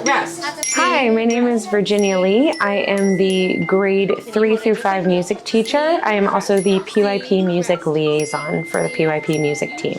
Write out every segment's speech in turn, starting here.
Rest. Hi, my name is Virginia Lee. I am the grade 3 through 5 music teacher. I am also the PYP music liaison for the PYP music team.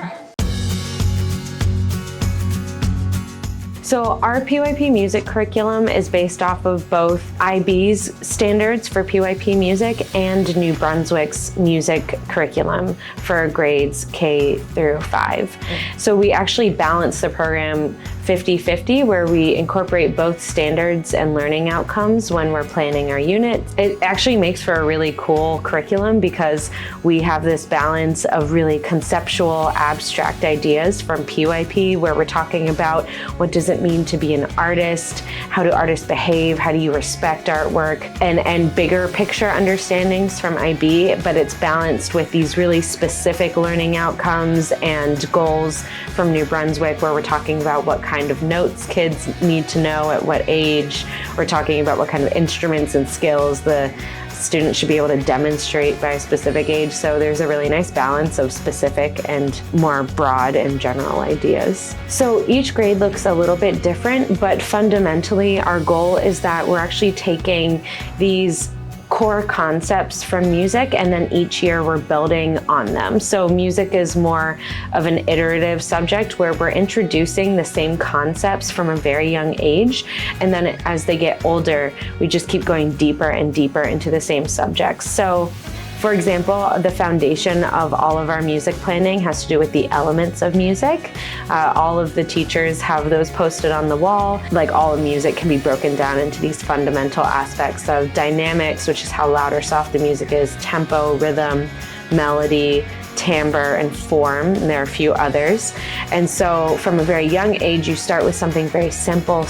So our PYP music curriculum is based off of both IB's standards for PYP music and New Brunswick's music curriculum for grades K through 5. So we actually balance the program 50-50, where we incorporate both standards and learning outcomes when we're planning our unit. It actually makes for a really cool curriculum because we have this balance of really conceptual, abstract ideas from PYP, where we're talking about what does it mean to be an artist, how do artists behave, how do you respect artwork, and bigger picture understandings from IB, but it's balanced with these really specific learning outcomes and goals from New Brunswick, where we're talking about what kind of notes kids need to know at what age. We're talking about what kind of instruments and skills the students should be able to demonstrate by a specific age. So there's a really nice balance of specific and more broad and general ideas. So each grade looks a little bit different, but fundamentally our goal is that we're actually taking these core concepts from music, and then each year we're building on them. So music is more of an iterative subject where we're introducing the same concepts from a very young age, and then as they get older, we just keep going deeper and deeper into the same subjects. So for example, the foundation of all of our music planning has to do with the elements of music. All of the teachers have those posted on the wall. Like, all of music can be broken down into these fundamental aspects of dynamics, which is how loud or soft the music is, tempo, rhythm, melody, timbre, and form, and there are a few others. And so from a very young age, you start with something very simple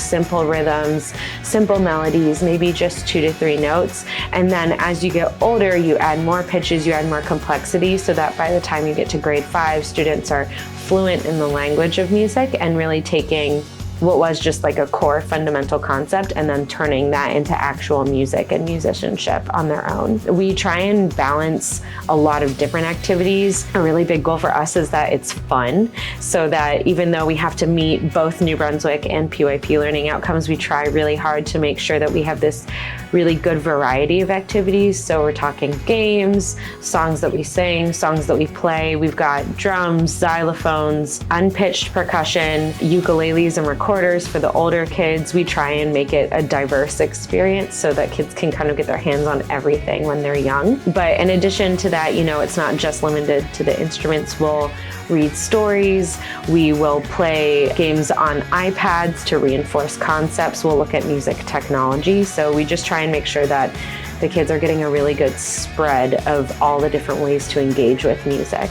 rhythms, simple melodies, maybe just 2 to 3 notes. And then as you get older, you add more pitches, you add more complexity, so that by the time you get to grade 5, students are fluent in the language of music and really taking what was just like a core fundamental concept and then turning that into actual music and musicianship on their own. We try and balance a lot of different activities. A really big goal for us is that it's fun, so that even though we have to meet both New Brunswick and PYP learning outcomes, we try really hard to make sure that we have this really good variety of activities. So we're talking games, songs that we sing, songs that we play. We've got drums, xylophones, unpitched percussion, ukuleles and recorders for the older kids. We try and make it a diverse experience so that kids can kind of get their hands on everything when they're young. But in addition to that, it's not just limited to the instruments. We'll read stories, we will play games on iPads to reinforce concepts, we'll look at music technology. So we just try and make sure that the kids are getting a really good spread of all the different ways to engage with music,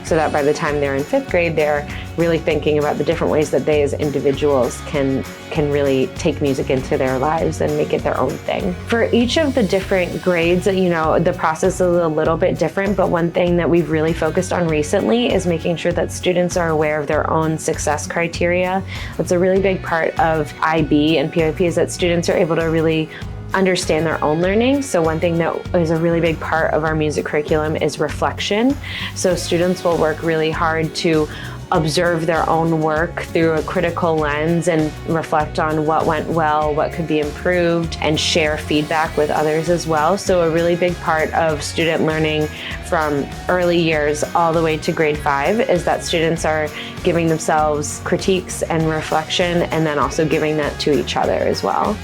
so that by the time they're in 5th grade, they're really thinking about the different ways that they as individuals can really take music into their lives and make it their own thing. For each of the different grades, the process is a little bit different, but one thing that we've really focused on recently is making sure that students are aware of their own success criteria. That's a really big part of IB and PYP, is that students are able to really understand their own learning. So one thing that is a really big part of our music curriculum is reflection. So students will work really hard to observe their own work through a critical lens and reflect on what went well, what could be improved, and share feedback with others as well. So a really big part of student learning from early years all the way to grade 5 is that students are giving themselves critiques and reflection, and then also giving that to each other as well.